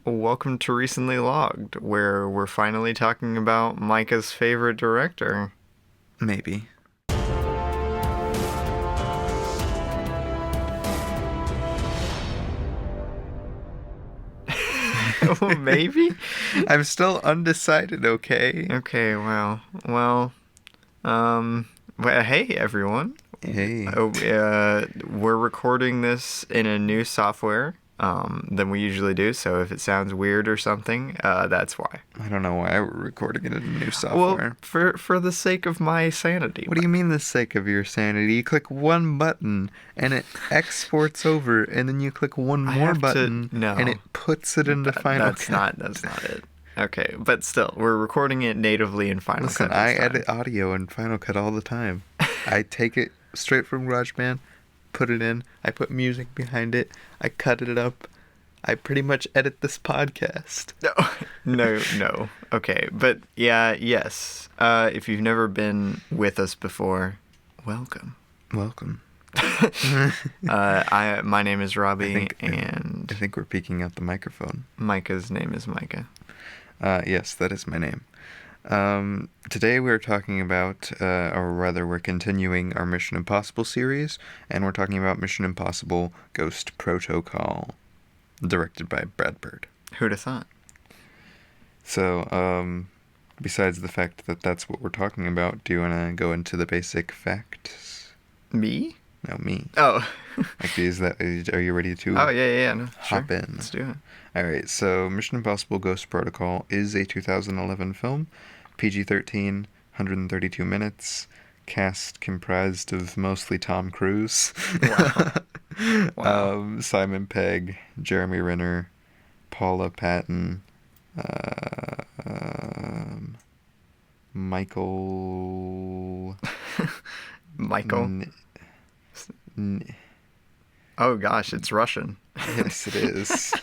Welcome to Recently Logged, where we're finally talking about Micah's favorite director. Maybe. Well, maybe? I'm still undecided, okay? Okay, well, hey everyone. Hey. We're recording this in a new software than we usually do, so if it sounds weird or something, that's why. I don't know why we're recording it in new Well, software. for the sake of my sanity. What do you mean the sake of your sanity? You click one button and it exports over, and then you click one I more have to- button no. and it puts it into Final Cut. That's not it. Okay, but still, we're recording it natively in Final Listen, Cut I this time. edit audio in Final Cut all the time. I take it straight from GarageBand, put it in, I put music behind it, I cut it up. I pretty much edit this podcast. No. Okay, but yes. If you've never been with us before, welcome. Welcome. My name is Robbie, I think we're peeking out the microphone. Micah's name is Micah. Yes, that is my name. Today we're talking about, or rather we're continuing our Mission Impossible series, and we're talking about Mission Impossible Ghost Protocol, directed by Brad Bird. Who'd have thought? So, besides the fact that that's what we're talking about, do you want to go into the basic facts? Me? No, me. Oh. Like, are you ready to Oh, yeah, no, hop sure. in? Let's do it. Alright, so Mission Impossible Ghost Protocol is a 2011 film, PG-13, 132 minutes, cast comprised of mostly Tom Cruise. Wow. Simon Pegg, Jeremy Renner, Paula Patton, Michael... Michael? Oh gosh, it's Russian. Yes, it is.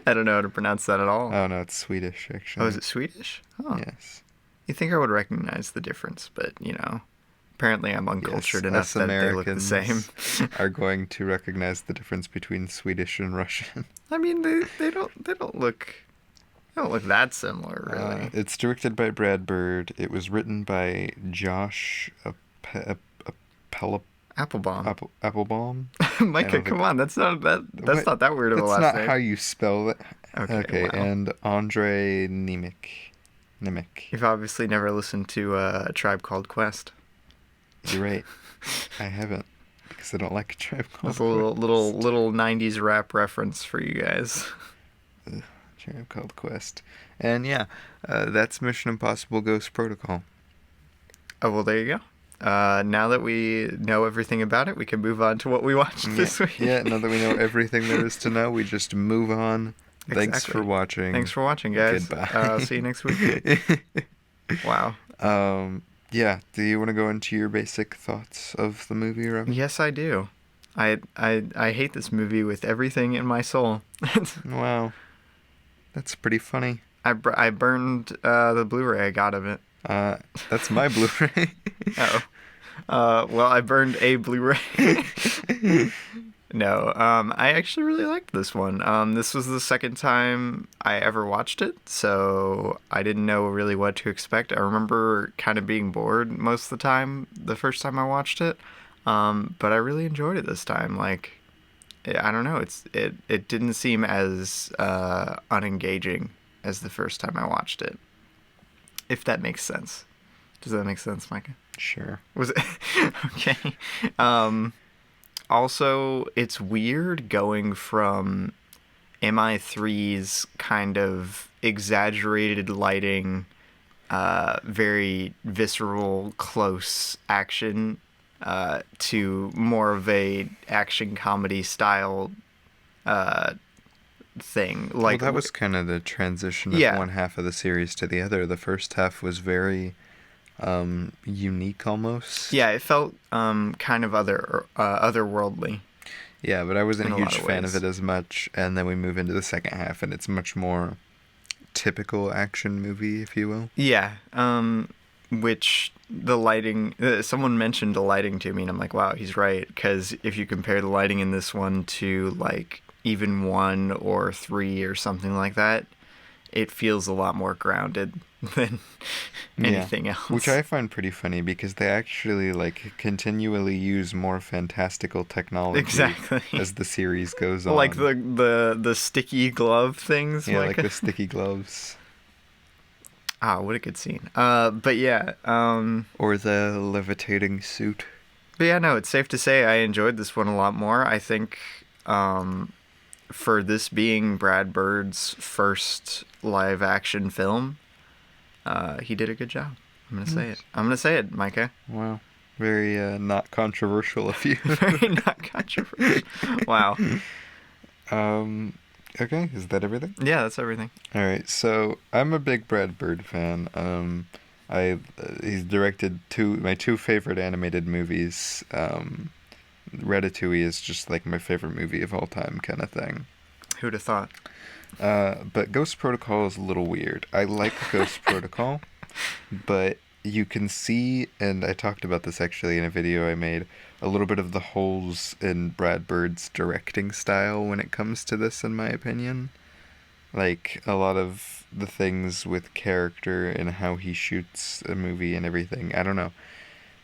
I don't know how to pronounce that at all. Oh, no, it's Swedish, actually. Oh, is it Swedish? Oh. Yes. You think I would recognize the difference, but, apparently I'm uncultured enough that they look the same. Are going to recognize the difference between Swedish and Russian. I mean, they don't look that similar, really. It's directed by Brad Bird. It was written by Josh Applebaum. Applebaum. Micah, come on, that's not that weird of a last name. That's not how you spell it. Okay, wow. And Andre Nemec. You've obviously never listened to A Tribe Called Quest. You're right. I haven't, because I don't like A Tribe Called That's a little 90s rap reference for you guys. Tribe Called Quest. And yeah, that's Mission Impossible Ghost Protocol. Oh, well, there you go. Now that we know everything about it, we can move on to what we watched this week. Yeah, now that we know everything there is to know, we just move on. Exactly. Thanks for watching. Thanks for watching, guys. Goodbye. See you next week. Wow. Yeah, do you want to go into your basic thoughts of the movie, Rob? Yes, I do. I hate this movie with everything in my soul. Wow. That's pretty funny. I burned the Blu-ray I got of it. That's my Blu-ray. Oh. Well, I burned a Blu-ray. No, I actually really liked this one. This was the second time I ever watched it, so I didn't know really what to expect. I remember kind of being bored most of the time the first time I watched it, but I really enjoyed it this time. Like, I don't know, it didn't seem as unengaging as the first time I watched it, if that makes sense. Does that make sense, Micah? Sure. Was it? Okay. Also, it's weird going from MI3's kind of exaggerated lighting, very visceral, close action, to more of a action comedy style thing. Like, Well, that was kind of the transition of one half of the series to the other. The first half was very unique almost. Yeah, it felt kind of otherworldly. Yeah, but I wasn't a huge fan ways. of it as much, and then we move into the second half, and it's much more typical action movie, if you will. Yeah, which the lighting, someone mentioned the lighting to me, and I'm like, wow, he's right, because if you compare the lighting in this one to, like, even 1 or 3 or something like that, it feels a lot more grounded than Yeah. anything Which else. I find pretty funny because they actually like continually use more fantastical technology Exactly. as the series goes Like on. the sticky glove things, Yeah, like Micah. the sticky gloves Ah, what a good scene. But yeah, or the levitating suit. but yeah, no, it's safe to say I enjoyed this one a lot more. I think, um, for this being Brad Bird's first live action film, he did a good job. I'm gonna say it. Nice. I'm gonna say it, Micah. Wow. Very not controversial of you. Very not controversial. Wow. um okay, is that everything? Yeah, that's everything. All right, so I'm a big Brad Bird fan. He's directed my two favorite animated movies. Ratatouille is just like my favorite movie of all time, kind of thing. Who'd have thought? But Ghost Protocol is a little weird. I like Ghost Protocol, but you can see, and I talked about this actually in a video I made, a little bit of the holes in Brad Bird's directing style when it comes to this, in my opinion. Like a lot of the things with character and how he shoots a movie and everything. I don't know.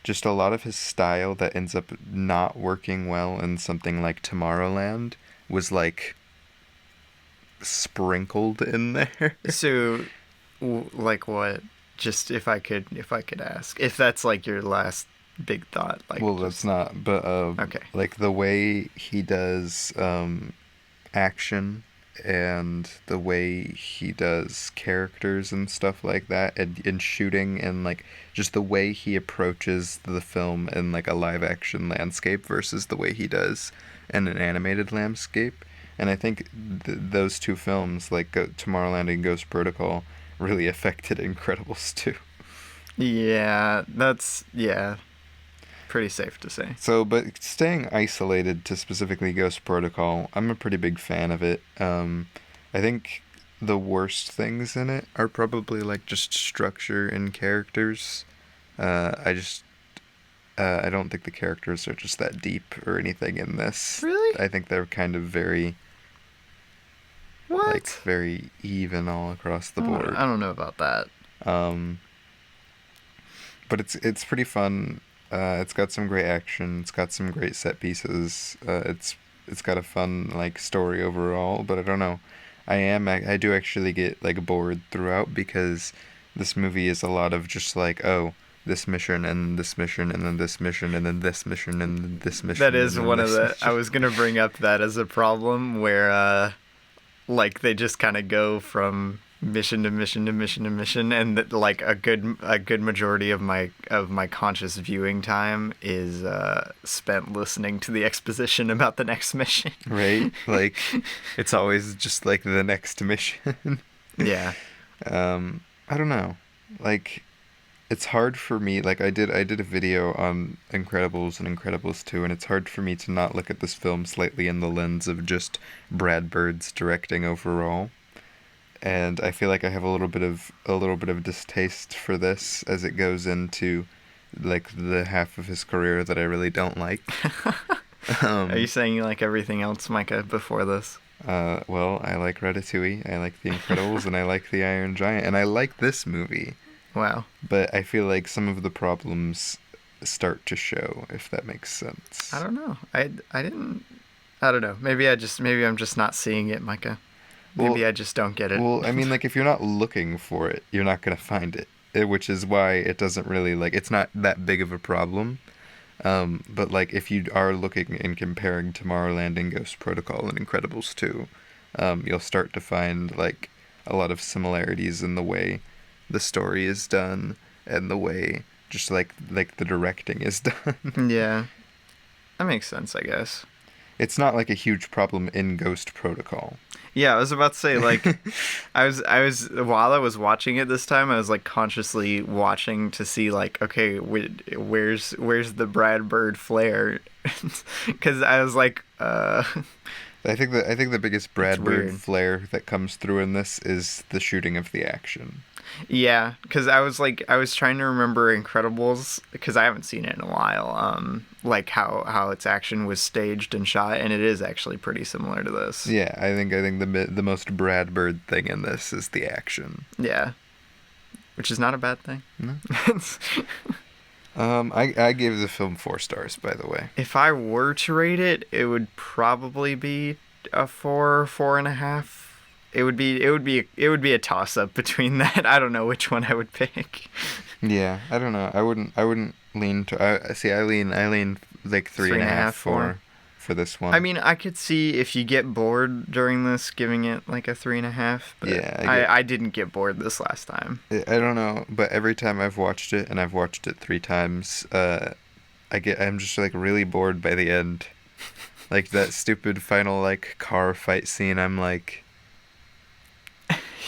Just a lot of his style that ends up not working well in something like Tomorrowland was like sprinkled in there. So, like what? Just if I could ask, if that's like your last big thought, like Well, that's just not, but okay. like the way he does action and the way he does characters and stuff like that and in shooting and like just the way he approaches the film in like a live action landscape versus the way he does in an animated landscape. And I think those two films, like Tomorrowland and Ghost Protocol, really affected Incredibles too. Yeah, that's yeah, pretty safe to say. So, but staying isolated to specifically Ghost Protocol, I'm a pretty big fan of it. I think the worst things in it are probably like just structure and characters. I just I don't think the characters are just that deep or anything in this. Really? I think they're kind of very like What? very even all across the I board. don't know about that. Um, but it's pretty fun. It's got some great action. It's got some great set pieces. It's got a fun like story overall. But I don't know. I do actually get like bored throughout because this movie is a lot of just like this mission and this mission and then this mission and then this mission and then this That mission and is then one of this the. I mission. was gonna bring up that as a problem where like they just kind of go from mission to mission to mission to mission, and that, like a good majority of my conscious viewing time is spent listening to the exposition about the next mission. Right? Like it's always just like the next mission. Yeah. I don't know. Like it's hard for me like I did a video on Incredibles and Incredibles 2 and it's hard for me to not look at this film slightly in the lens of just Brad Bird's directing overall. And I feel like I have a little bit of distaste for this as it goes into like the half of his career that I really don't like. Are you um saying you like everything else, Micah, before this? well, I like Ratatouille, I like The Incredibles, and I like The Iron Giant, and I like this movie. Wow. But I feel like some of the problems start to show, if that makes I sense. don't know. I didn't. I don't know. Maybe I'm just not seeing it, Micah. Well, Maybe I just don't get it. I mean, like if you're not looking for it, you're not gonna find it. Which is why it doesn't really like it's not that big of a problem. But like if you are looking and comparing Tomorrowland and Ghost Protocol and Incredibles 2, you'll start to find like a lot of similarities in the way the story is done and the way just like the directing is done. Yeah, that makes sense, I guess. It's not like a huge problem in Ghost Protocol. Yeah, I was about to say like I was while I was watching it this time, I was like consciously watching to see like okay, where's the Brad Bird flair? Cuz I was like I think the biggest It's Brad Bird weird. flair that comes through in this is the shooting of the action. Yeah, because I was trying to remember Incredibles because I haven't seen it in a while. Like how its action was staged and shot, and it is actually pretty similar to this. Yeah, I think the most Brad Bird thing in this is the action. Yeah, which is not a bad thing. No. I gave the film 4 stars, by the way. If I were to rate it, it would probably be a 4.5. It would be a toss up between that. I don't know which one I would pick. Yeah, I don't know. I wouldn't lean to. I lean like three Three and a and a half half, four. for this one. I mean, I could see if you get bored during this, giving it like a 3.5. But Yeah, I didn't get bored this last time. I don't know, but every time I've watched it, and I've watched it 3 times, I'm just like really bored by the end. Like that stupid final like car fight scene. I'm like,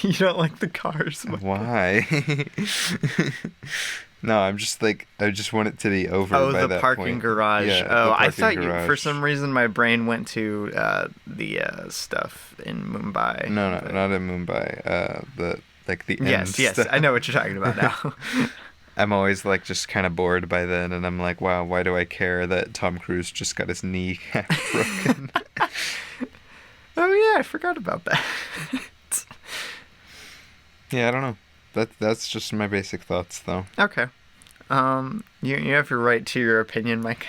You don't like the cars. why? No, I'm just like I just want it to be over Oh, by the that parking point. garage. Yeah, Oh, the I parking thought garage. for some reason my brain went to the stuff in Mumbai. No, but- not in Mumbai. The end Yes, stuff. I know what you're talking about now. I'm always like just kind of bored by then, and I'm like, wow, why do I care that Tom Cruise just got his knee half broken? Oh yeah, I forgot about that. Yeah, I don't know. That's just my basic thoughts, though. Okay. You have your right to your opinion, Mike.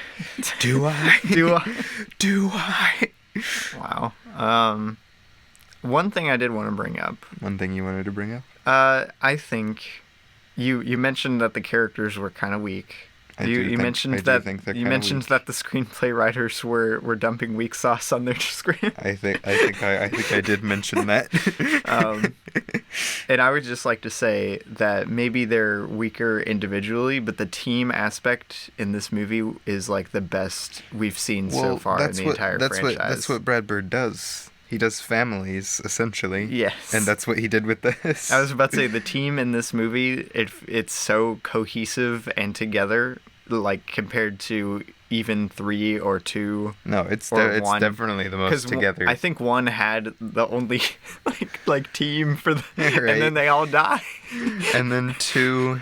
Do I? Do I? Do I? Wow. One thing I did want to bring up. One thing you wanted to bring up? I think you mentioned that the characters were kind of weak. I You do mentioned think they're you kinda mentioned weak. that the screenplay writers were dumping weak sauce on their script. I think I did mention that. And I would just like to say that maybe they're weaker individually, but the team aspect in this movie is like the best we've seen so far in the entire franchise. That's what Brad Bird does. He does families essentially. Yes. And that's what he did with this. I was about to say the team in this movie, it's so cohesive and together, like compared to even 3 or 2. No, it's or it's 1. definitely the most together. I think 1 had the only like team for the, Right. and then they all die. And then two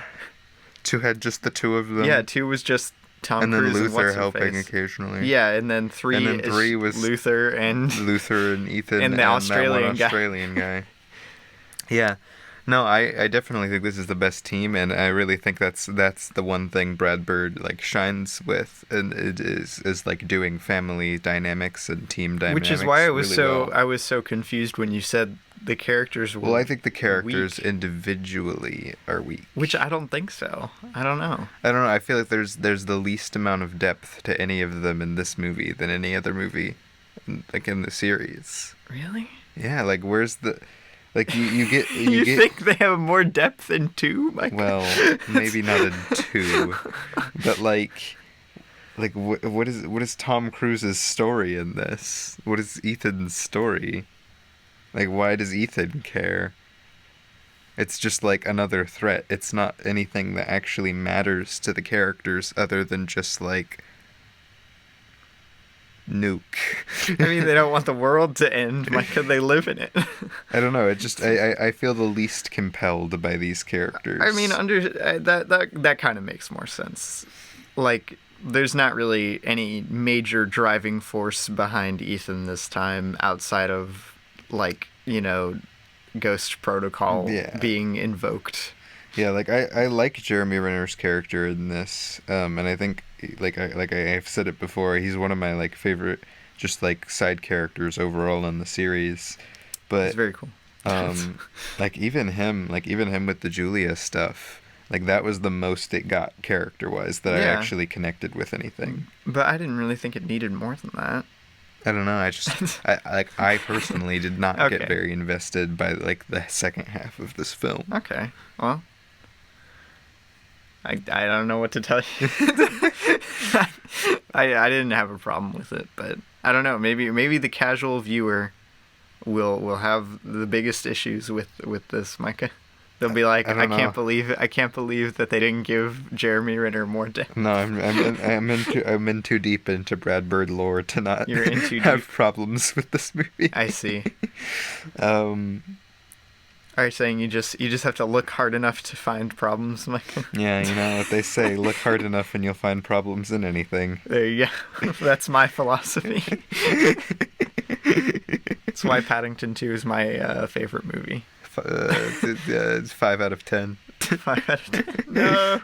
had just the two of them. Yeah, 2 was just Tom and then Cruise and Luther what's-her-face. helping occasionally. Yeah, and then 3 And then 3 was Luther and Luther and Ethan and the that Australian one guy. Australian guy. Yeah. No, I definitely think this is the best team, and I really think that's the one thing Brad Bird like shines with, and it is like doing family dynamics and team dynamics. which is why really I was so confused when you said the characters were well, I think the characters weak, individually are weak. which I don't think so. I don't know. I don't know. I feel like there's the least amount of depth to any of them in this movie than any other movie, like in the series. Really? Yeah, like where's the, like you get You, get. think they have more depth in 2, Mike? Well, maybe not in 2, but like what is Tom Cruise's story in this? What is Ethan's story? Like, why does Ethan care? It's just like another threat. It's not anything that actually matters to the characters other than just like nuke. I mean, they don't want the world to end, Mike, 'cause they live in it. I don't know. It just I feel the least compelled by these characters. I mean, that kind of makes more sense. Like, there's not really any major driving force behind Ethan this time outside of, like, Ghost Protocol being invoked. Yeah, like I like Jeremy Renner's character in this, and I think I've said it before, he's one of my like favorite just like side characters overall in the series. But It's very cool. like even him with the Julia stuff, like that was the most it got character wise that I Yeah. actually connected with anything. But I didn't really think it needed more than that. I don't know. I personally did not Okay. get very invested by like the second half of this film. Okay, well, I don't know what to tell you. I didn't have a problem with it, but I don't know. Maybe the casual viewer will have the biggest issues with this, Micah. They'll be like, I I don't can't know. believe it. I can't believe that they didn't give Jeremy Renner more death. No, I'm in too deep into Brad Bird lore to not You're in too have deep. problems with this movie. I see. Um, Are you saying you just have to look hard enough to find problems, Micah? yeah, you know what they say: look hard enough, and you'll find problems in anything. There you go. That's my philosophy. That's why Paddington 2 is my favorite movie. It's 5 out of 10. 5 out of 10. No.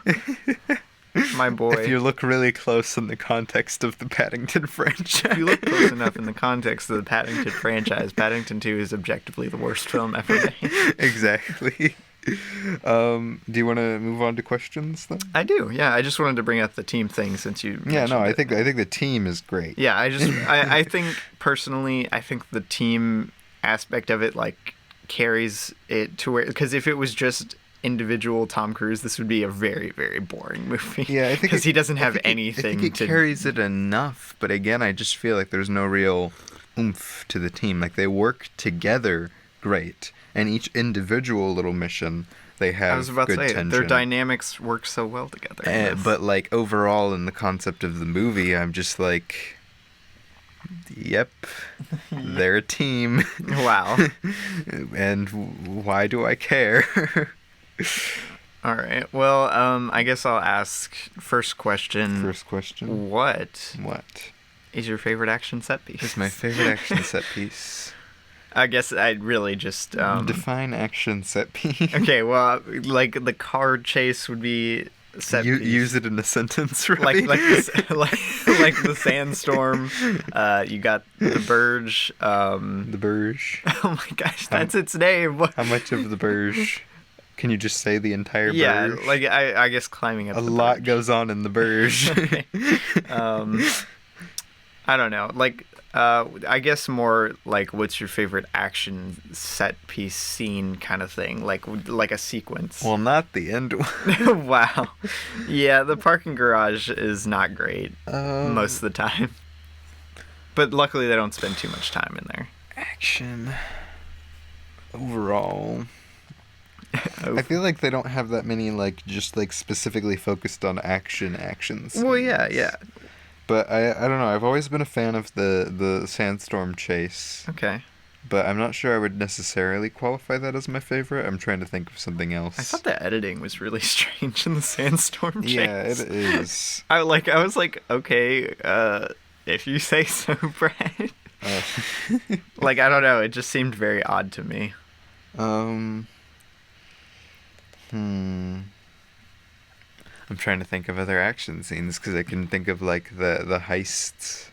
My boy. If you look really close in the context of the Paddington franchise. If you look close enough in the context of the Paddington franchise, Paddington 2 is objectively the worst film ever made. Exactly. Do you want to move on to questions then? I do, yeah. I just wanted to bring up the team thing since you Yeah, no, mentioned I it. think the team is great. Yeah, I think personally, I think the team aspect of it like carries it to where, because if it was just individual Tom Cruise, this would be a very, very boring movie. Yeah, I think because he doesn't have I anything think it to. carries it enough, but again, I just feel like there's no real oomph to the team. Like they work together great, and each individual little mission they have I was about good to say tension. their dynamics work so well together. But like overall in the concept of the movie, I'm just like, yep, they're a team. Wow. And why do I care? All right. Well, I guess I'll ask first question. First question. What What is your favorite action set piece? is my favorite action set piece? I guess I'd really just Define action set piece. Okay, well, like the car chase would be set piece. Use it in a sentence, Robbie. like the sandstorm. You got the Burge. The Burge. Oh my gosh, that's its name. How much of the Burge? Can you just say the entire Yeah, Burge? like I guess climbing up. A the lot Burge. goes on in the Burge. Okay. I don't know. Like, I guess more like, what's your favorite action set piece scene kind of thing? Like a sequence. Well, not the end one. Wow. Yeah, the parking garage is not great most of the time. But luckily, they don't spend too much time in there. Action. Overall. I feel like they don't have that many, like, just, like, specifically focused on actions. Well, yeah. But I don't know, I've always been a fan of the sandstorm chase. Okay. But I'm not sure I would necessarily qualify that as my favorite. I'm trying to think of something else. I thought the editing was really strange in the sandstorm chase. Yeah, it is. I was like, okay, if you say so, Brad. Like, I don't know, it just seemed very odd to me. I'm trying to think of other action scenes because I can think of like the heists.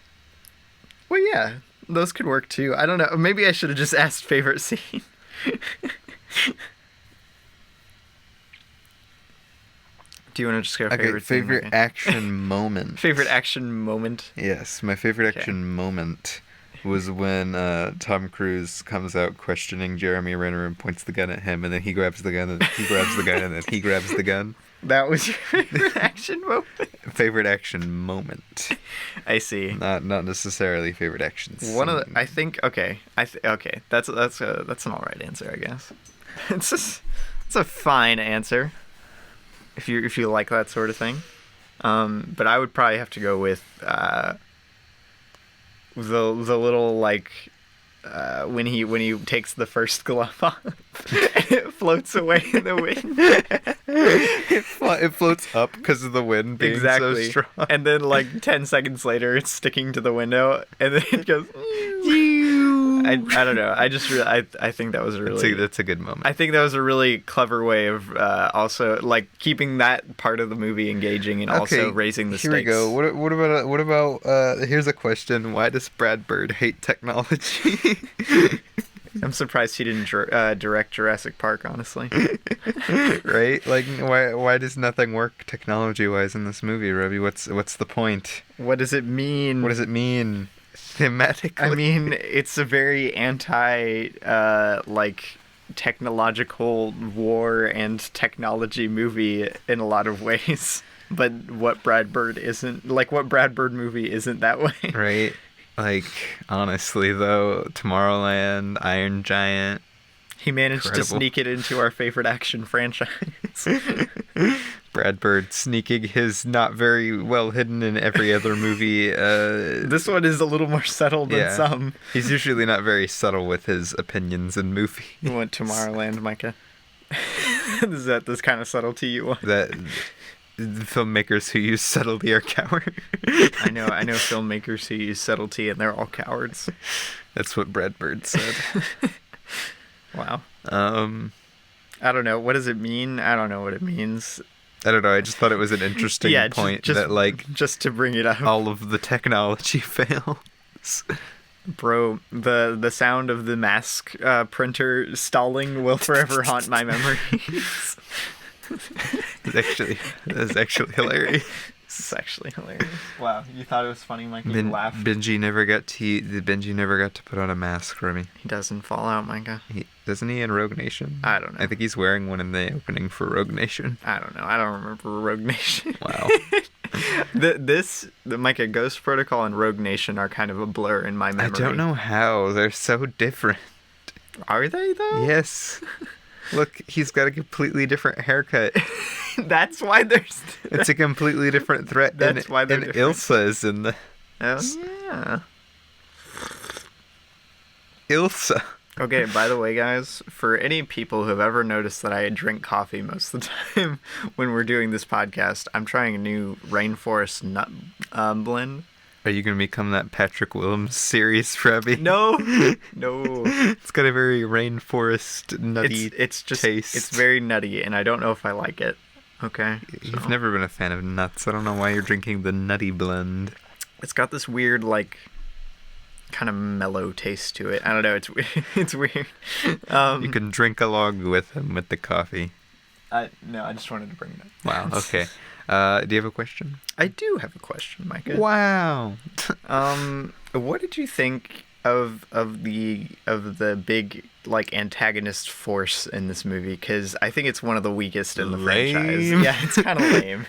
Well, yeah, those could work too. I don't know. Maybe I should have just asked favorite scene. Do you want to just go favorite scene? Favorite Okay. action moment. Favorite action moment? Yes, my favorite Okay. action moment was when Tom Cruise comes out questioning Jeremy Renner and points the gun at him, and then he grabs the gun, and he grabs the gun, and then he grabs the gun. That was your favorite action moment? Favorite action moment. I see. Not necessarily favorite action scene. One of the, I think, okay. Okay, that's an all right answer, I guess. It's a fine answer. If you like that sort of thing. But I would probably have to go with the little like when he takes the first glove off and it floats away in the wind. It floats up because of the wind being Exactly. so strong. And then like 10 seconds later it's sticking to the window and then it goes I don't know. I just I think that was a really That's a good moment. I think that was a really clever way of also like keeping that part of the movie engaging and also raising the here stakes. we go. What about here's a question. Why does Brad Bird hate technology? I'm surprised he didn't direct Jurassic Park, honestly. Right? Like why does nothing work technology-wise in this movie, Robbie? What's the point? What does it mean? What does it mean thematically? I mean, it's a very anti like technological war and technology movie in a lot of ways. But what Brad Bird movie isn't that way? Right? Like honestly though, Tomorrowland, Iron Giant, He managed to Incredible. sneak it into our favorite action franchise. Brad Bird sneaking his not very well hidden in every other movie. This one is a little more subtle than Yeah. some. He's usually not very subtle with his opinions in movies. You want Tomorrowland, Micah? Is that this kind of subtlety you want? That the filmmakers who use subtlety are cowards. I know filmmakers who use subtlety and they're all cowards. That's what Brad Bird said. Wow. I don't know. What does it mean? I don't know what it means. don't know. I just thought it was an interesting point just, that, like, just to bring it up. all of the technology fails. Bro, the sound of the mask printer stalling will forever haunt my memories. That's actually hilarious. It's actually hilarious. Wow, you thought it was funny, Mike? You laughed. Benji never got to put on a mask for me. He doesn't fall out, Micah. Doesn't he in Rogue Nation? I don't know. I think he's wearing one in the opening for Rogue Nation. I don't know. I don't remember Rogue Nation. Wow. the Micah Ghost Protocol and Rogue Nation are kind of a blur in my memory. I don't know how. They're so different. Are they, though? Yes. Look, he's got a completely different haircut. That's why there's... It's a completely different threat. That's why they're different. Ilsa is in the... Oh, yeah. Ilsa. Okay, by the way, guys, for any people who have ever noticed that I drink coffee most of the time when we're doing this podcast, I'm trying a new rainforest nut blend. Are you going to become that Patrick Willems series, Robbie? No. It's got a very rainforest nutty it's just taste. It's very nutty, and I don't know if I like it. Okay. You've never been a fan of nuts. I don't know why you're drinking the nutty blend. It's got this weird, like, kind of mellow taste to it. I don't know. It's it's weird. You can drink along with him with the coffee. No, I just wanted to bring that. Wow. Okay. Do you have a question? I do have a question, Micah. Wow. What did you think of the big, like, antagonist force in this movie? Because I think it's one of the weakest in the franchise. Yeah, it's kind of lame.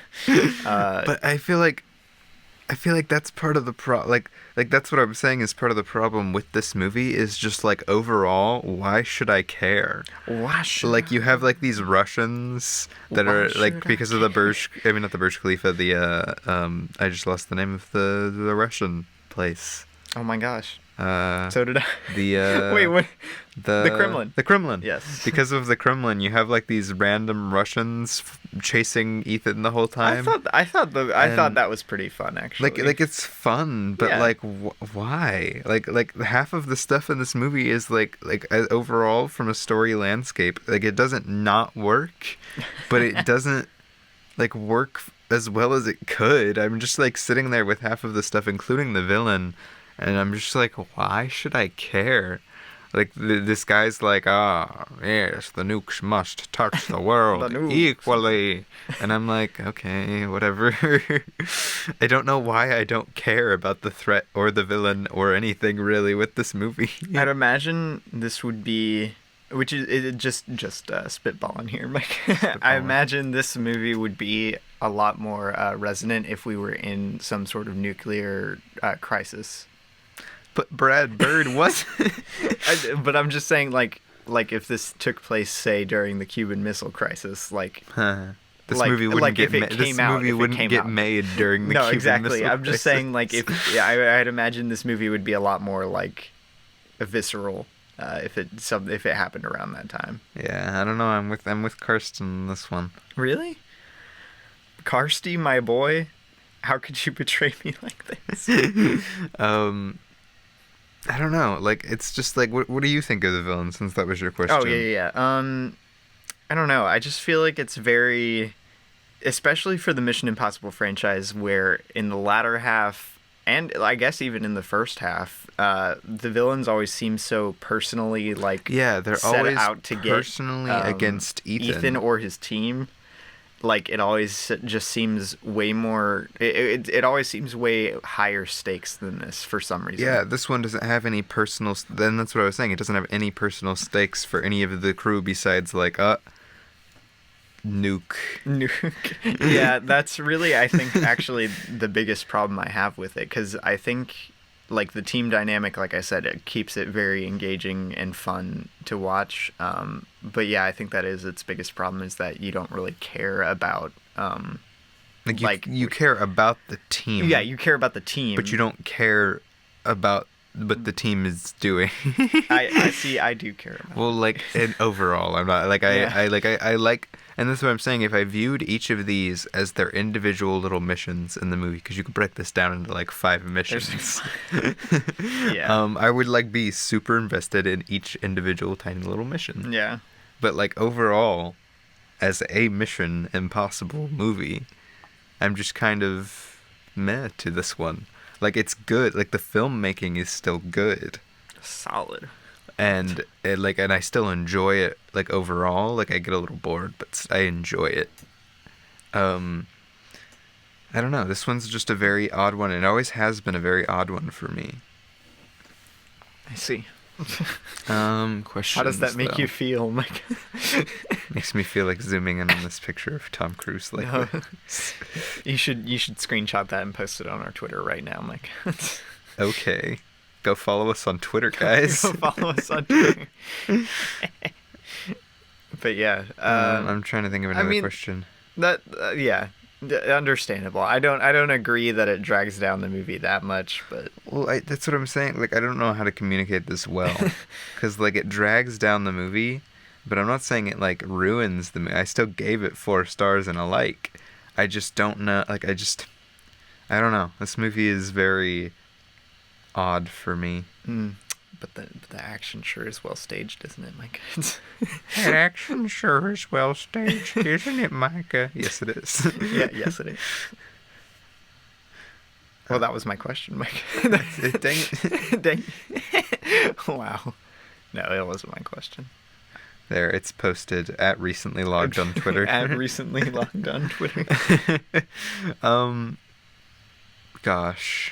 But I feel like that's part of the like that's what I'm saying is part of the problem with this movie is just, like, overall, why should I care? Why should Like, you have, like, these Russians that are, like, because of the Burj, I mean, not the Burj Khalifa, I just lost the name of the Russian place. Oh my gosh. So did I. Wait, what? The Kremlin. The Kremlin. Yes. Because of the Kremlin, you have, like, these random Russians chasing Ethan the whole time. I thought that was pretty fun, actually. Like it's fun, but, yeah. like, why? Like half of the stuff in this movie is like overall from a story landscape, like, it doesn't not work, but it doesn't, like, work as well as it could. I'm just, like, sitting there with half of the stuff, including the villain, and I'm just like, why should I care? Like, this guy's like, yes, the nukes must touch the world equally. And I'm like, okay, whatever. I don't know why I don't care about the threat or the villain or anything, really, with this movie. I'd imagine this would be... Which is just spitballing here, Mike. I imagine this movie would be a lot more resonant if we were in some sort of nuclear crisis. But Brad Bird wasn't. But I'm just saying, like if this took place, say, during the Cuban Missile Crisis, like... This movie wouldn't get made during the no, Cuban exactly. Missile I'm just Crisis. saying, like, I'd imagine this movie would be a lot more, like, visceral if it happened around that time. Yeah, I don't know. I'm with Karsten on this one. Really? Karsty, my boy? How could you betray me like this? I don't know. Like, it's just like, what do you think of the villain, since that was your question? Oh, yeah. I don't know. I just feel like it's very... Especially for the Mission Impossible franchise, where in the latter half, and I guess even in the first half, the villains always seem so personally, like... Yeah, they're set always out to personally get, against Ethan. or his team. Like, it always just seems way more... It always seems way higher stakes than this for some reason. Yeah, this one doesn't have any personal... Then that's what I was saying. It doesn't have any personal stakes for any of the crew besides, like, nuke. Yeah, that's really, I think, actually the biggest problem I have with it. Because I think, like the team dynamic, like I said, it keeps it very engaging and fun to watch. But yeah, I think that is its biggest problem, is that you don't really care about you care about the team. Yeah, you care about the team, but you don't care about what the team is doing. I see. I do care about. Well, like in overall, I'm not like I like, and that's what I'm saying. If I viewed each of these as their individual little missions in the movie, because you can break this down into like 5 missions. Yeah. I would like be super invested in each individual tiny little mission. Yeah. But like overall, as a Mission Impossible movie, I'm just kind of meh to this one. Like, it's good. Like, the filmmaking is still good. Solid. And I still enjoy it, like, overall. Like, I get a little bored, but I enjoy it. I don't know. This one's just a very odd one. It always has been a very odd one for me. I see. Questions, How does that make you feel, Mike? Makes me feel like zooming in on this picture of Tom Cruise. Like, no. You should screenshot that and post it on our Twitter right now, Mike. Okay, go follow us on Twitter, guys. Go follow us on Twitter. But yeah, I'm trying to think of another question. That yeah. Understandable. I don't agree that it drags down the movie that much, but well, that's what I'm saying. Like, I don't know how to communicate this well, because like it drags down the movie, but I'm not saying it like ruins the movie. I still gave it 4 stars and a like. I just don't know. Like, I don't know. This movie is very odd for me. But the action sure is well staged, isn't it, Micah? That action sure is well staged, isn't it, Micah? Yes, it is. Yeah, yes, it is. Well, that was my question, Mike. Dang it. Dang. Wow. No, it wasn't my question. There, it's posted at recently logged on Twitter. At recently logged on Twitter. Gosh.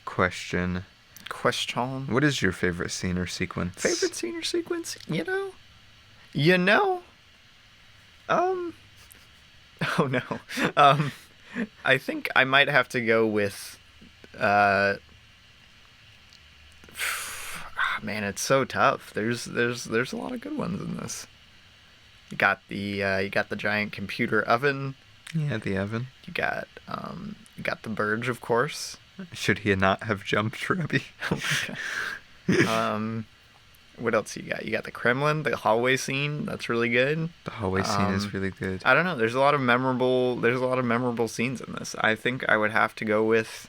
Question. What is your favorite scene or sequence? Favorite scene or sequence? You know? Oh no. I think I might have to go with man, it's so tough. There's a lot of good ones in this. You got the giant computer oven. Yeah, the oven. You got the Burge, of course. Should he not have jumped, Robbie? Oh my god. What else you got? You got the Kremlin, the hallway scene. That's really good. The hallway scene is really good. I don't know. There's a lot of memorable scenes in this. I think I would have to go with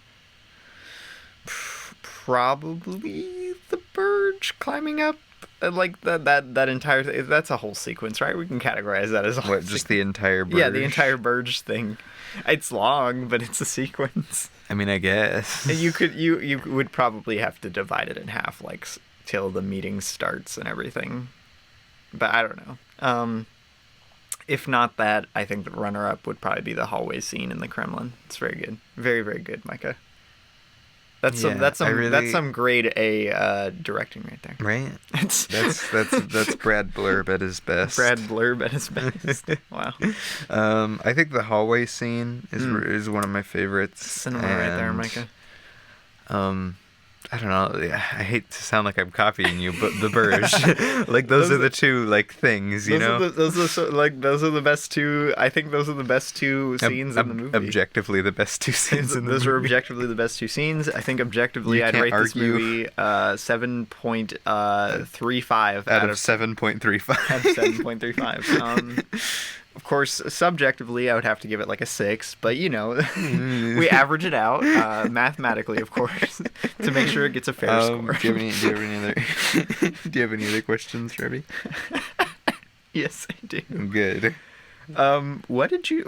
probably the Burge climbing up. Like that entire thing. That's a whole sequence, right? We can categorize that as a whole What, just the entire Burge? Yeah, the entire Burge thing. It's long, but it's a sequence. I mean, I guess. You would probably have to divide it in half, like, till the meeting starts and everything. But I don't know. If not that, I think the runner-up would probably be the hallway scene in the Kremlin. It's very good. Very, very good, Micah. That's some grade A directing right there. Right? That's Brad Blurb at his best. Brad Blurb at his best. Wow. I think the hallway scene is one of my favorites. Cinema right there, Micah. I don't know. I hate to sound like I'm copying you, but the Burge, like those are the two like things, you know. Those are the best two. I think those are the best two scenes in the movie. Objectively, the best 2 scenes in the movie. Those are objectively the best 2 scenes. I think objectively, I'd rate this movie 7.35 out of 7.35. Out of 7.35. Of course, subjectively, I would have to give it like a 6, but we average it out mathematically, of course, to make sure it gets a fair score. Do you have any other questions, Robbie? Yes, I do. Good. What did you?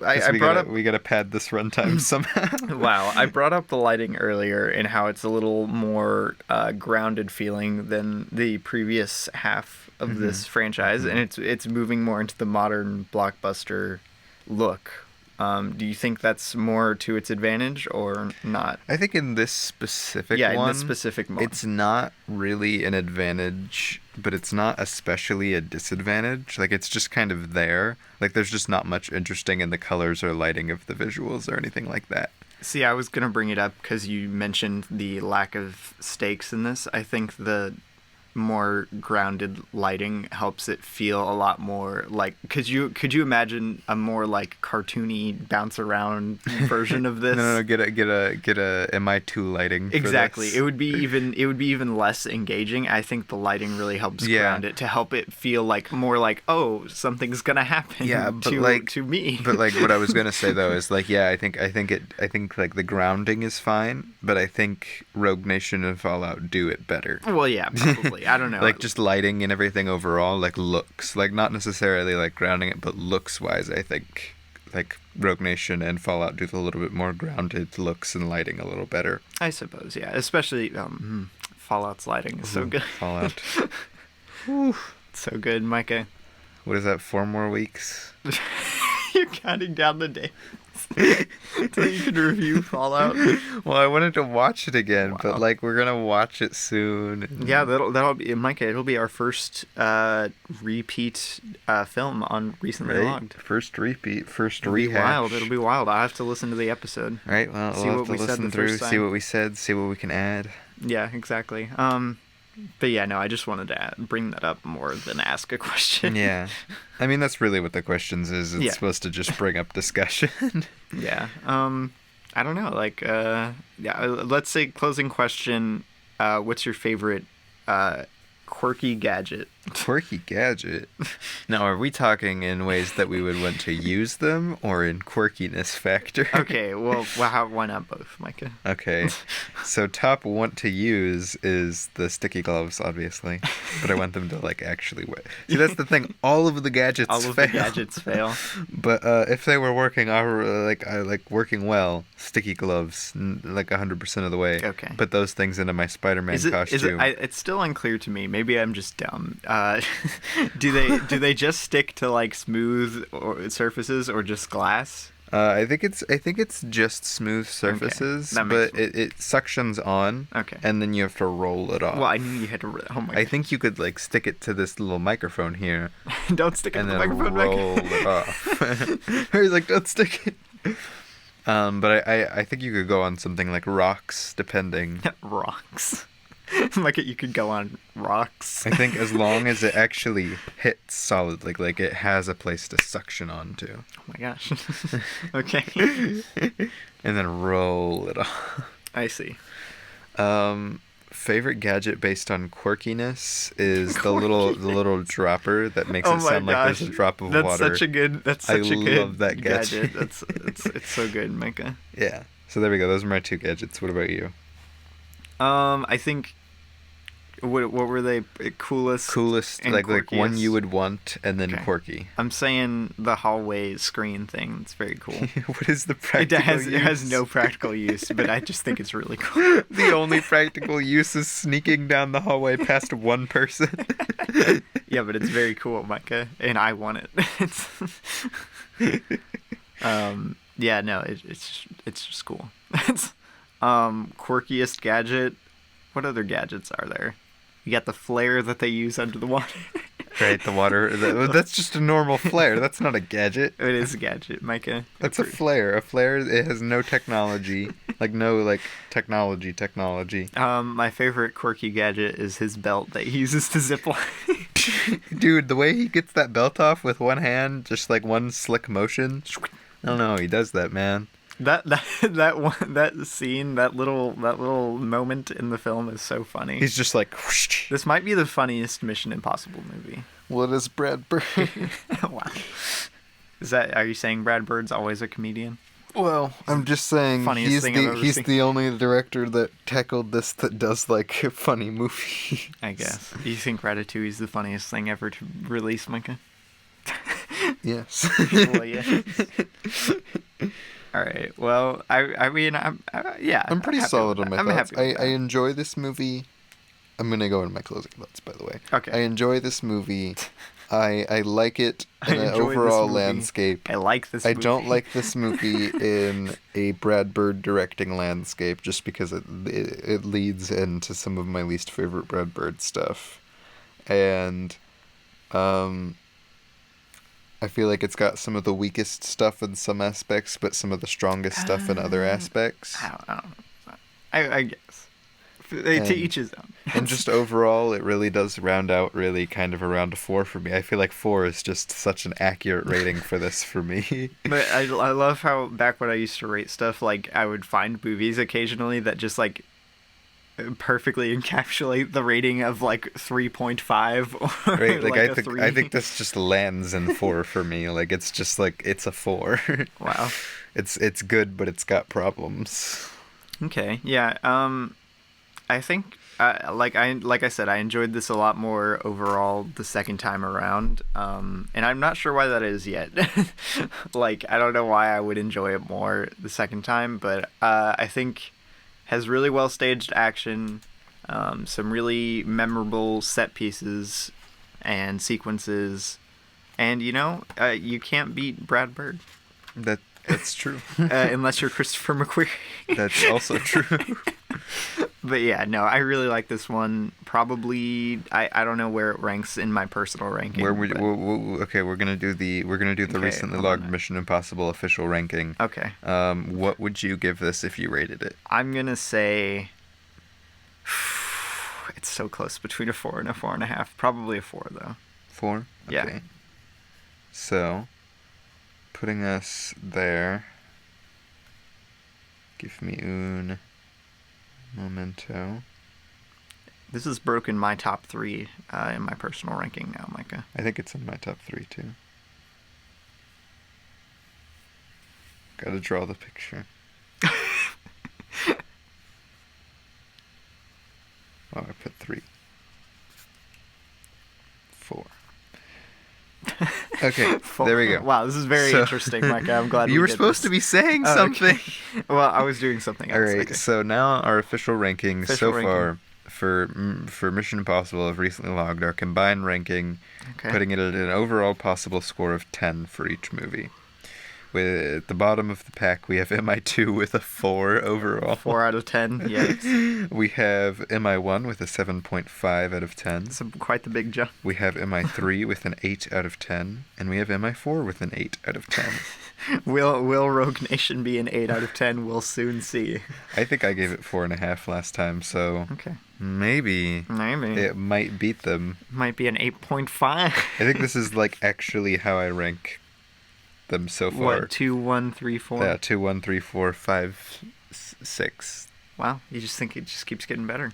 We gotta pad this runtime somehow. Wow, I brought up the lighting earlier and how it's a little more grounded feeling than the previous half of this franchise, and it's moving more into the modern blockbuster look. Do you think that's more to its advantage or not? I think in this specific in this specific one, it's not really an advantage, but it's not especially a disadvantage. Like, it's just kind of there. Like, there's just not much interesting in the colors or lighting of the visuals or anything like that. See, I was going to bring it up because you mentioned the lack of stakes in this. I think the more grounded lighting helps it feel a lot more like, could you imagine a more like cartoony bounce around version of this? No, get a MI2 lighting. Exactly. For this. It would be even less engaging. I think the lighting really helps ground it to help it feel like more like, oh, something's gonna happen to me. But like what I was gonna say though is like, yeah, I think like the grounding is fine, but I think Rogue Nation and Fallout do it better. Well, yeah, probably. I don't know. Like just lighting and everything overall, like looks, like not necessarily like grounding it, but looks wise, I think like Rogue Nation and Fallout do a little bit more grounded looks and lighting a little better. I suppose, yeah. Especially Fallout's lighting is so good. Fallout. Whew. So good, Micah. What is that? 4 more weeks? You're counting down the days until you can review Fallout. Well, I wanted to watch it again, Wow. but like we're gonna watch it soon. Yeah, that'll be Micah. It'll be our first repeat film on Recently Logged. First repeat, first It'll be rehash. wild. It'll be wild. I have to listen to the episode. All right, well, See we'll what have to we said listen the through, first see time. what we said, see what we can add. Yeah, exactly. But yeah, no, I just wanted to bring that up more than ask a question. Yeah. I mean, that's really what the questions is. It's supposed to just bring up discussion. Yeah. I don't know. Like, yeah. Let's say closing question. What's your favorite quirky gadget? Quirky gadget? Now, are we talking in ways that we would want to use them, or in quirkiness factor? Okay. Well, why not both, Micah? Okay. So top want to use is the sticky gloves, obviously, but I want them to like actually work. See, that's the thing. All of the gadgets fail. But if they were working, working well, sticky gloves, like 100% of the way. Okay. Put those things into my Spider-Man costume. It's still unclear to me. Maybe I'm just dumb. Do they just stick to like smooth surfaces or just glass? I think it's just smooth surfaces, but it suctions on. Okay. And then you have to roll it off. Well, I knew you had to. Oh my! I think you could like stick it to this little microphone here. Don't stick it to the and then microphone. roll it off. Or he's like, don't stick it. But I think you could go on something like rocks, depending. Rocks. Like you could go on rocks. I think as long as it actually hits solidly, like it has a place to suction onto. Oh my gosh. Okay. And then roll it off. I see. Favorite gadget based on quirkiness is the little dropper that makes it sound like there's a drop of water. That's such a good love that gadget. It's so good, Micah. Yeah. So there we go. Those are my 2 gadgets. What about you? I think. What were they? Coolest, like one you would want, and then quirky. I'm saying the hallway screen thing. It's very cool. What is the practical use? It has no practical use, but I just think it's really cool. The only practical use is sneaking down the hallway past one person. Yeah, but it's very cool, Micah, and I want it. Yeah, no, it's just cool. Quirkiest gadget. What other gadgets are there? You got the flare that they use under the water. Right, the water. That's just a normal flare. That's not a gadget. It is a gadget, Micah. That's a flare. A flare, it has no technology. Technology. My favorite quirky gadget is his belt that he uses to zip line. Dude, the way he gets that belt off with one hand, just like one slick motion. I don't know, he does that, man. That scene, that little moment in the film is so funny. He's just like, whoosh. This might be the funniest Mission Impossible movie. What is Brad Bird? Wow. Are you saying Brad Bird's always a comedian? Well, I'm just saying he's the only director that tackled this that does like a funny movie. I guess. Do you think Ratatouille is the funniest thing ever to release, Micah? Yes. Well, yes. All right. Well, I mean, I'm pretty solid on my thoughts. I enjoy this movie. I'm gonna go into my closing thoughts, by the way. Okay. I enjoy this movie. I like it in an overall landscape. I like this movie. I don't like this movie in a Brad Bird directing landscape, just because it leads into some of my least favorite Brad Bird stuff, and I feel like it's got some of the weakest stuff in some aspects, but some of the strongest stuff in other aspects. I don't know. I guess. To each his own. And just overall, it really does round out really kind of around a 4 for me. I feel like 4 is just such an accurate rating for this for me. But I love how back when I used to rate stuff, like I would find movies occasionally that just like perfectly encapsulate the rating of like 3.5 or Right, like, like I a think 3. I think this just lands in 4 for me. Like, it's just like it's a 4. Wow. It's good, but it's got problems. Okay. Yeah. I think like I said, I enjoyed this a lot more overall the second time around. And I'm not sure why that is yet. Like I don't know why I would enjoy it more the second time, but I think has really well staged action, some really memorable set pieces and sequences, and you can't beat Brad Bird That's true. unless you're Christopher McQuarrie. That's also true. But yeah, no, I really like this one. Probably, I don't know where it ranks in my personal ranking. Okay, we're gonna do the Okay, recently hold logged on. Mission Impossible official ranking. Okay, What would you give this if you rated it? I'm gonna say it's so close between a 4 and a 4.5. Probably a 4 though. 4? Yeah. Okay. So, putting us there. Give me un momento. This has broken my top 3 in my personal ranking now, Micah. I think it's in my top 3 too. Gotta draw the picture. Oh, I put 3. 4. Okay, there we go. Wow, this is very So- interesting, Micah. I'm glad You we were did supposed this. to be saying Oh, something. okay. Well, I was doing something else. All right, Okay. so now our official rankings Official so far for Mission Impossible have recently logged our combined ranking, Okay. putting it at an overall possible score of 10 for each movie. With at the bottom of the pack, we have MI2 with a 4 overall. 4 out of 10. Yes. We have MI1 with a 7.5 out of 10. It's quite the big jump. We have MI3 with an 8 out of 10, and we have MI4 with an 8 out of 10. Will Rogue Nation be an 8 out of 10? We'll soon see. I think I gave it 4.5 last time, so Okay. maybe Maybe. it might beat them. Might be an 8.5. I think this is like actually how I rank them so far. What, 2, 1, 3, 4? Yeah, 2, 1, 3, 4, 5, 6. Wow, you just think it just keeps getting better.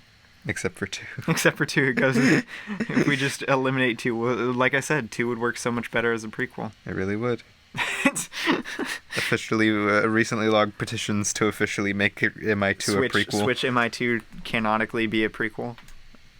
Except for 2. Except for 2, it goes. If we just eliminate 2, like I said, 2 would work so much better as a prequel. It really would. Officially, recently logged petitions to officially make MI2 a prequel. Switch MI2 canonically be a prequel.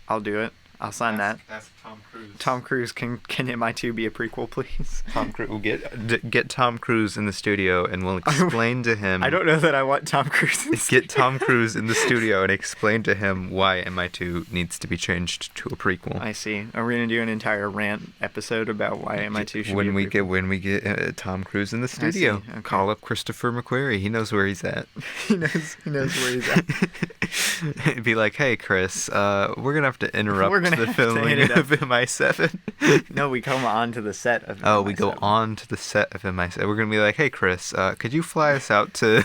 I'll do it. I'll sign that. Ask Tom Cruise. Tom Cruise, can MI2 be a prequel, please? Tom Cruise. We'll get Tom Cruise in the studio, and we'll explain to him. I don't know that I want Tom Cruise. Get Tom Cruise in the studio and explain to him why MI2 needs to be changed to a prequel. I see. Are we gonna do an entire rant episode about why MI2 should be a prequel? When we get Tom Cruise in the studio, see. Okay. call up Christopher McQuarrie. He knows where he's at. He knows where he's at. Be like, hey Chris, we're gonna have to interrupt We're gonna the have to filming hit it up. of MI7. No, we come on to the set of Oh, we go MI7. on to the set of MI7. We're gonna be like, hey Chris, could you fly us out to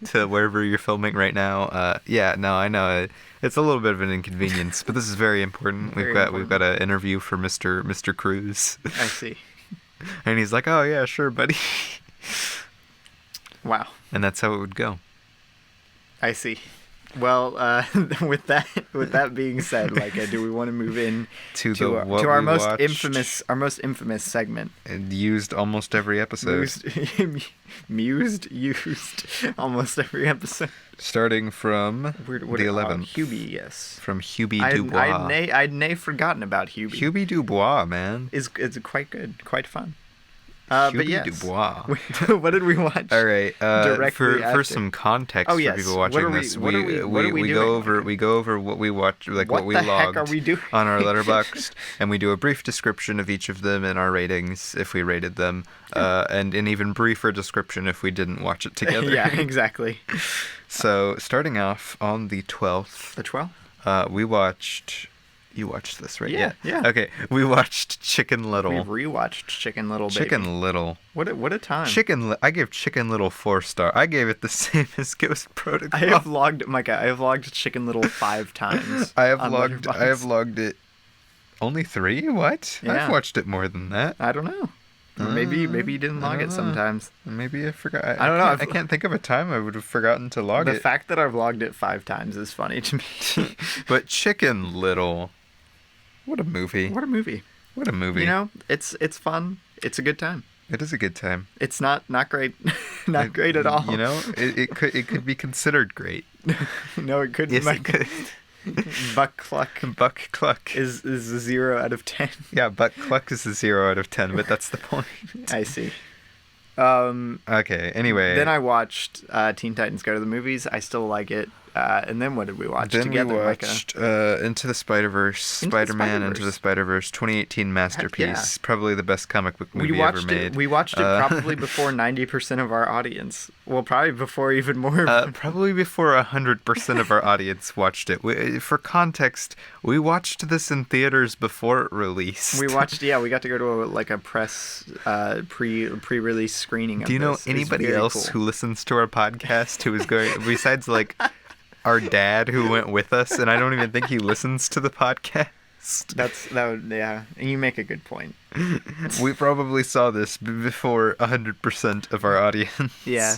to wherever you're filming right now? Yeah, no, I know it's a little bit of an inconvenience, but this is very important. Very We've got an interview for Mr. Cruz, I see. and he's like, oh yeah, sure, buddy, Wow. and that's how it would go. I see. Well, with that being said, like, do we want to move in To to what our we most watched infamous segment? and used almost every episode, Used almost every episode. starting from What the are- 11th. Hubie, yes. From Hubie Dubois. I'd nay forgotten about Hubie. Hubie Dubois, man. is quite good, quite fun. But Hubie yes. Dubois. What did we watch? All right. Directly For after. some context Oh, for yes. people What watching are we- this, what are we we doing, go over what we watch, like what we the heck logged are we doing? on our letterboxd, and we do a brief description of each of them and our ratings if we rated them, and an even briefer description if we didn't watch it together. Yeah, exactly. So starting off on the 12th, The 12th? we watched You watched this, right? Yeah. Okay, we watched Chicken Little. We rewatched Chicken Little Baby. Chicken Little. What a time. I gave Chicken Little 4-star. I gave it the same as Ghost Protocol. I have logged Chicken Little 5 times. I have logged it only 3? What? Yeah. I've watched it more than that. I don't know. Maybe you didn't log it sometimes. Maybe I forgot. I don't know. I can't think of a time I would have forgotten to log it. The fact that I've logged it 5 times is funny to me. But Chicken Little, what a movie! What a movie! What a movie! You know, it's fun. It's a good time. It is a good time. It's not great, not great at all. You know, it could be considered great. No, it couldn't. Yes, it could. Buck Cluck. Buck Cluck is a 0 out of 10. Yeah, Buck Cluck is a 0 out of 10, but that's the point. I see. Okay. Anyway, then I watched Teen Titans Go to the Movies. I still like it. And then what did we watch together, Micah? Then we watched Into the Spider-Verse, Spider-Man Into the Spider-Verse, 2018 masterpiece. Yeah. Probably the best comic book movie ever made. We watched it probably before 90% of our audience. Well, probably before even more. Probably before 100% of our audience watched it. For context, we watched this in theaters before it released. We got to go to a press pre-release screening of this. Do you know anybody else who listens to our podcast who is going, besides our dad who went with us, and I don't even think he listens to the podcast? Yeah, you make a good point. We probably saw this before 100% of our audience. Yeah.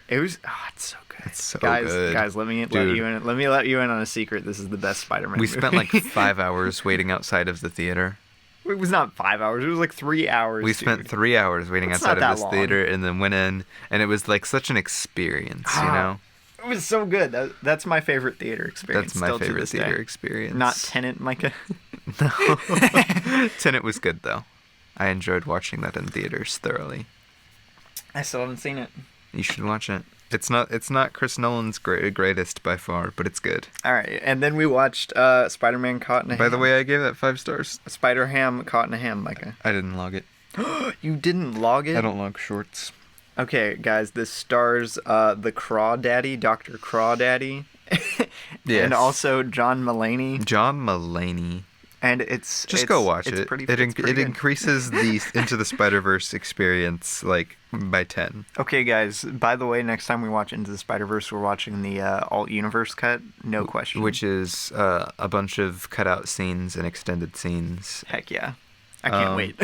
It was it's so good. It's so good. Guys, let me let you in on a secret. This is the best Spider-Man movie. We spent 5 hours waiting outside of the theater. It was not 5 hours. It was 3 hours. We spent 3 hours waiting outside of this theater and then went in, and it was such an experience, you know? It was so good. That's my favorite theater experience. That's my favorite theater experience. Not Tenet, Micah. No. Tenet was good, though. I enjoyed watching that in theaters thoroughly. I still haven't seen it. You should watch it. It's not Chris Nolan's greatest by far, but it's good. All right, and then we watched Spider-Man Caught in a Ham. By the way, I gave that 5 stars. Spider-Ham Caught in a Ham, Micah. I didn't log it. You didn't log it? I don't log shorts. Okay, guys, this stars the Crawdaddy, Dr. Crawdaddy, yes. And also John Mulaney. John Mulaney. And go watch it. It increases the Into the Spider-Verse experience by 10. Okay, guys. By the way, next time we watch Into the Spider-Verse, we're watching the Alt Universe cut. No question. Which is a bunch of cutout scenes and extended scenes. Heck yeah. I can't wait.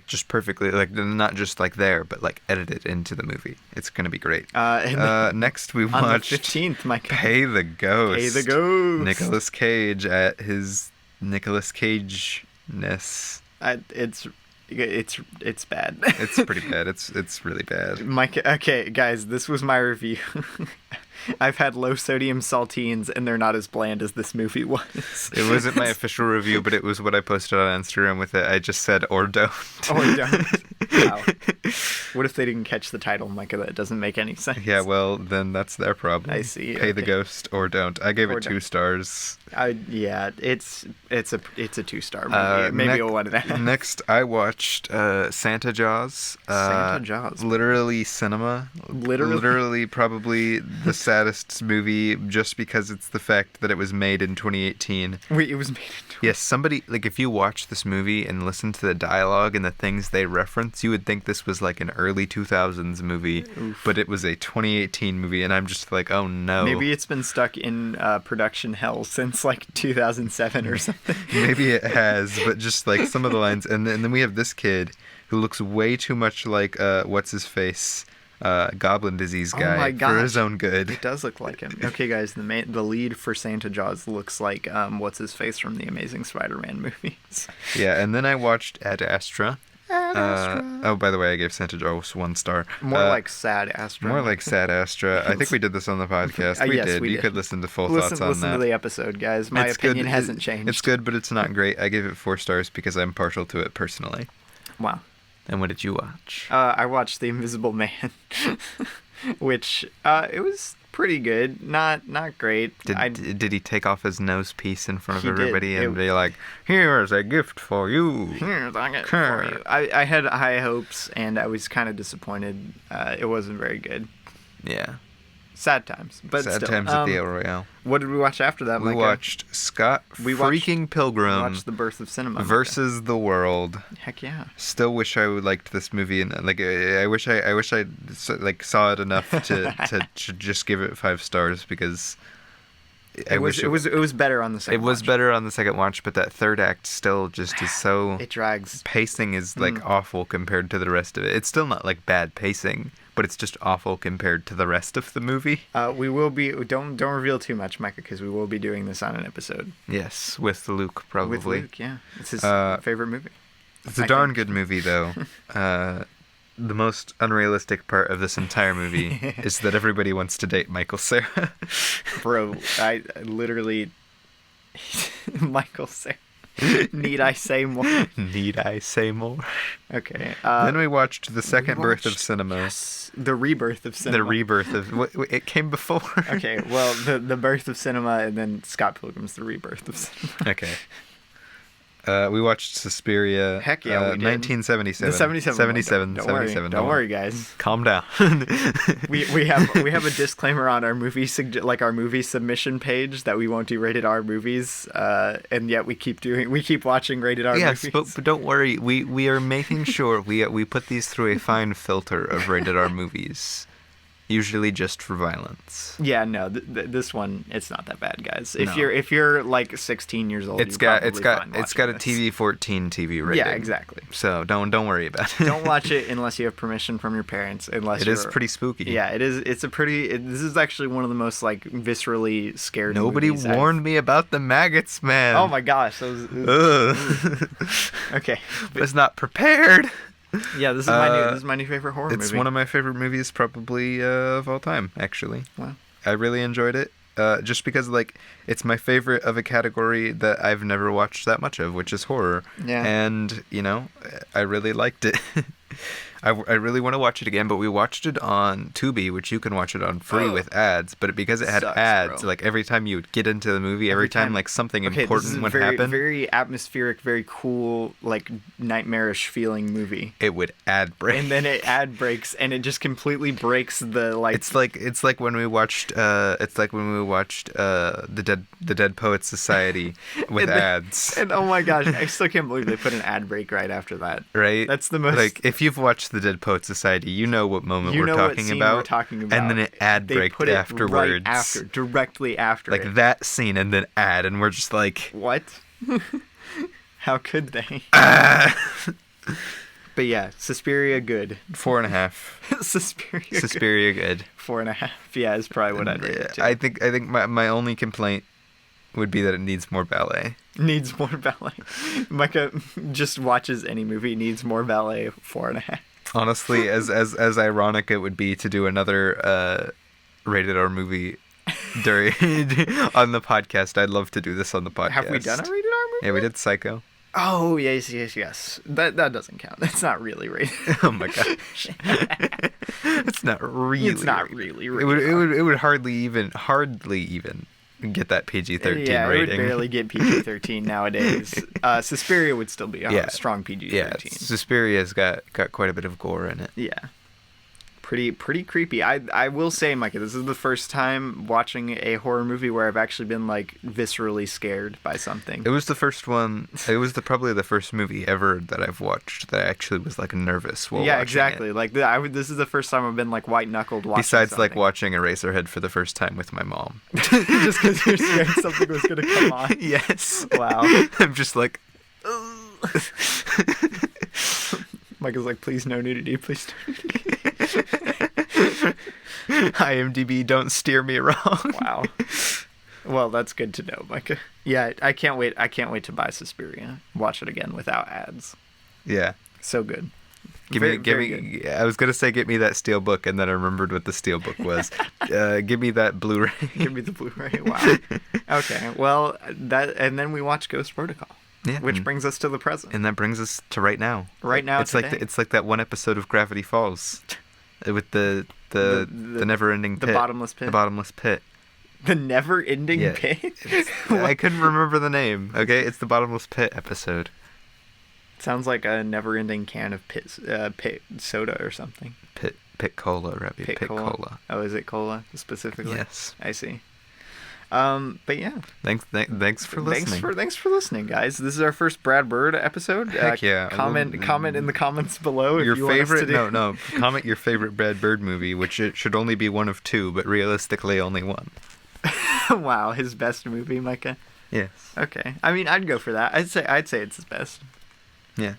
Just perfectly, not just there, but edited into the movie. It's gonna be great. Next we watched on the 15th, Mike. Pay the Ghost. Pay the Ghost. Nicolas Cage at his Nicolas Cage-ness. It's bad. It's pretty bad. It's really bad. Mike, okay, guys, this was my review. I've had low sodium saltines, and they're not as bland as this movie was. It wasn't my official review, but it was what I posted on Instagram with it. I just said, or don't. Or don't. Wow. What if they didn't catch the title, Micah? That doesn't make any sense. Yeah, well, then that's their problem. I see. Pay the Ghost or don't. I gave it 2 stars. Yeah, it's a 2-star movie. Maybe a 1.5. Next, I watched Santa Jaws. Santa Jaws. Literally cinema. Literally probably the saddest movie, just because it's the fact that it was made in 2018. Wait, it was made in 2018? Yes, somebody, if you watch this movie and listen to the dialogue and the things they reference, you would think this was an early 2000s movie. Oof. But it was a 2018 movie, and I'm just oh no. Maybe it's been stuck in production hell since 2007 or something. Maybe it has, but just some of the lines, and then we have this kid who looks way too much like what's his face, Goblin Disease guy. Oh my gosh. For his own good. It does look like him. Okay, guys, the lead for Santa Jaws looks like what's his face from the Amazing Spider-Man movies. Yeah, and then I watched Ad Astra. Oh, by the way, I gave Santa Jaws 1 star. More like Sad Astra. More like Sad Astra. I think we did this on the podcast. Yes, we did. You could listen to full thoughts on that. Listen to the episode, guys. My opinion hasn't changed. It's good, but it's not great. I gave it 4 stars because I'm partial to it personally. Wow. And what did you watch? I watched The Invisible Man, which it was pretty good. Not great. Did he take off his nose piece in front of everybody and be like, "Here's a gift for you"? Here's a gift for you. I had high hopes, and I was kind of disappointed. It wasn't very good. Yeah. Sad times, but Sad still. times at the El Royale. What did we watch after that, We Micah? watched Scott freaking Pilgrim We watched The Birth of Cinema. versus the World. Heck yeah. Still wish I liked this movie, and like I wish I like saw it enough to just give it 5 stars, because It was better on the second. It was better on the second watch, but that third act still just is so... It drags. Pacing is, like, awful compared to the rest of it. It's still not, like, bad pacing, but it's just awful compared to the rest of the movie. We will be... Don't reveal too much, Micah, because we will be doing this on an episode. Yes, with Luke, probably. With Luke, yeah. It's his favorite movie. It's a darn good movie, though. The most unrealistic part of this entire movie is that everybody wants to date Michael Cera. Bro, I literally... Michael Cera. Need I say more? Need I say more? Okay. Then we watched The Second Birth of Cinema. Yes, the rebirth of cinema. The rebirth of... It came before. Okay, well, the birth of cinema, and then Scott Pilgrim's The Rebirth of Cinema. Okay. We watched Suspiria. Heck yeah, we did. 1977. The 77. 77. Don't 77. Don't worry, guys. Calm down. we have a disclaimer on our movie our movie submission page that we won't do rated R movies, and yet we keep watching rated R movies. Yes, but don't worry. We are making sure we put these through a fine filter of rated R movies. Usually just for violence. Yeah, no, this one, it's not that bad, guys. No. If you're like 16 years old, it's got a TV-14 TV rating. Yeah, exactly. So don't worry about it. Don't watch it unless you have permission from your parents. It is pretty spooky. Yeah, it is. It's this is actually one of the most like viscerally scared. Nobody warned me about the maggots, man. Oh my gosh. Okay. I was not prepared. Yeah, this is my new favorite horror movie. It's one of my favorite movies probably of all time, actually. Wow. I really enjoyed it. Just because, like, it's my favorite of a category that I've never watched that much of, which is horror. Yeah. And, I really liked it. I really want to watch it again, but we watched it on Tubi, which you can watch it on free with ads. But because it had ads, bro. Like every time you would get into the movie, every time like something important would happen, very atmospheric, very cool, like nightmarish feeling movie. It would ad break, and then it ad breaks, and it just completely breaks the like. It's like when we watched the Dead Poets Society with ads. And oh my gosh, I still can't believe they put an ad break right after that. Right, that's the most. Like if you've watched the Dead Poets Society, you know what moment we're talking about. And then it ad breaked afterwards. Directly after. Like that scene and then ad, and we're just like, what? How could they? But yeah, Suspiria good. 4.5. Suspiria good. 4.5. Yeah, is probably what I'd rate it too. I think my only complaint would be that it needs more ballet. Needs more ballet. Micah just watches any movie, needs more ballet, 4.5. Honestly, as ironic it would be to do another rated R movie during on the podcast. I'd love to do this on the podcast. Have we done a rated R movie? Yeah, we did Psycho. Oh, yes. That doesn't count. That's not really rated. Oh my gosh. It's not really. It's not really rated. It would hardly even get that PG-13 rating. Yeah, it would barely get PG-13 nowadays. Suspiria would still be a strong PG-13. Yeah, Suspiria's got quite a bit of gore in it. Yeah. Pretty creepy. I will say, Micah, this is the first time watching a horror movie where I've actually been like viscerally scared by something. It was the first one. It was probably the first movie ever that I've watched that actually was like nervous while watching exactly. it. Like this is the first time I've been like white knuckled watching. Besides something. like watching Eraserhead for the first time with my mom. Just because you're scared something was gonna come on. Yes. Wow. I'm just like. Micah's like, please no nudity, please no nudity. IMDb, don't steer me wrong. Wow. Well, that's good to know, Micah. Yeah, I can't wait to buy Suspiria. Watch it again without ads. Yeah. So good. Give me. I was gonna say get me that steelbook, and then I remembered what the steelbook was. Give me that Blu-ray. Give me the Blu-ray. Wow. Okay. Well, and then we watch Ghost Protocol. Yeah, which brings us to the present. And that brings us to right now. Right now, it's today. It's like that one episode of Gravity Falls, with the never-ending pit. The bottomless pit. The bottomless pit. The never-ending pit? I couldn't remember the name. Okay, it's the bottomless pit episode. Sounds like a never-ending can of pit soda or something. Pick cola, Robbie. Pick cola. Oh, is it cola specifically? Yes. I see. But yeah. Thanks for listening. Thanks for listening, guys. This is our first Brad Bird episode. Heck yeah. Comment in the comments below your if you favorite. want us to do... No. Comment your favorite Brad Bird movie, which it should only be one of two, but realistically only one. Wow, his best movie, Micah. Yes. Okay. I mean, I'd go for that. I'd say it's his best. Yes.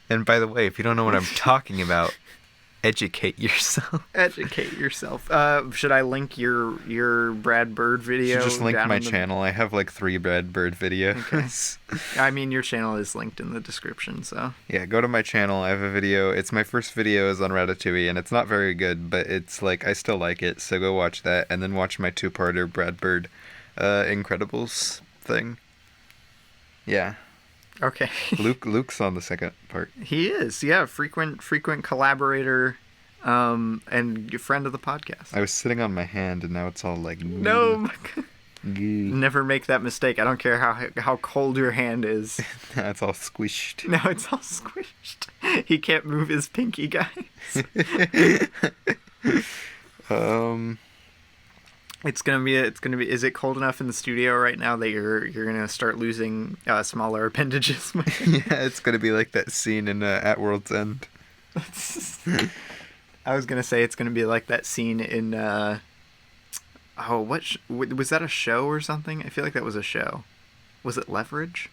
And by the way, if you don't know what I'm talking about, educate yourself. Educate yourself. Should I link your Brad Bird video? You should just link my channel. I have like 3 Brad Bird videos. Okay. I mean, your channel is linked in the description, so. Yeah, go to my channel. I have a video. It's my first video is on Ratatouille, and it's not very good, but it's like I still like it. So go watch that, and then watch my 2-parter Brad Bird, Incredibles thing. Yeah. Okay. Luke's on the second part. He is, yeah, frequent collaborator, and friend of the podcast. I was sitting on my hand, and now it's all like... No, never make that mistake. I don't care how cold your hand is. Now it's all squished. No, it's all squished. He can't move his pinky, guys. It's gonna be. Is it cold enough in the studio right now that you're gonna start losing smaller appendages? Yeah, it's gonna be like that scene in At World's End. I was gonna say it's gonna be like that scene in. Was that a show or something? I feel like that was a show. Was it Leverage?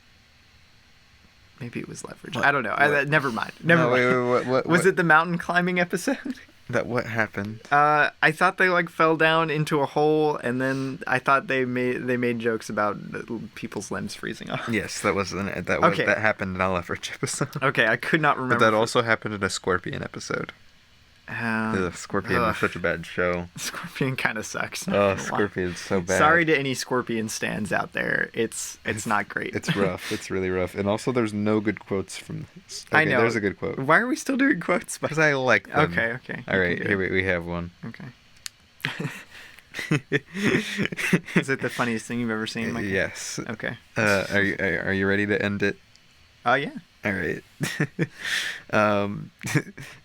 Maybe it was Leverage. What? I don't know. Never mind. Never mind. Wait, was it the mountain climbing episode? That what happened? I thought they like fell down into a hole, and then I thought they made jokes about people's limbs freezing off. Yes, that happened in a Leverage episode. Okay, I could not remember. But that also happened in a Scorpion episode. Scorpion was such a bad show. Scorpion kind of sucks. Oh, Scorpion's so bad. Sorry to any Scorpion stands out there. It's not great. It's rough. It's really rough. And also, there's no good quotes from this. Okay, I know. There's a good quote. Why are we still doing quotes? Because I like them. Okay. All right, here we have one. Okay. Is it the funniest thing you've ever seen, Micah? Yes. Okay. Are you ready to end it? Oh, yeah. All right.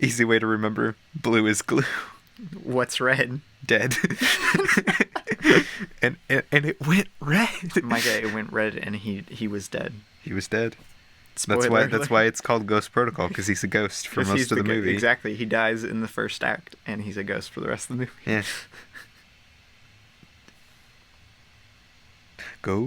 Easy way to remember: blue is glue. What's red? Dead. and it went red. Micah, it went red, and he was dead. He was dead. Spoiler That's why it's called Ghost Protocol, because he's a ghost for most of the movie. Exactly. He dies in the first act, and he's a ghost for the rest of the movie. Yeah. Go.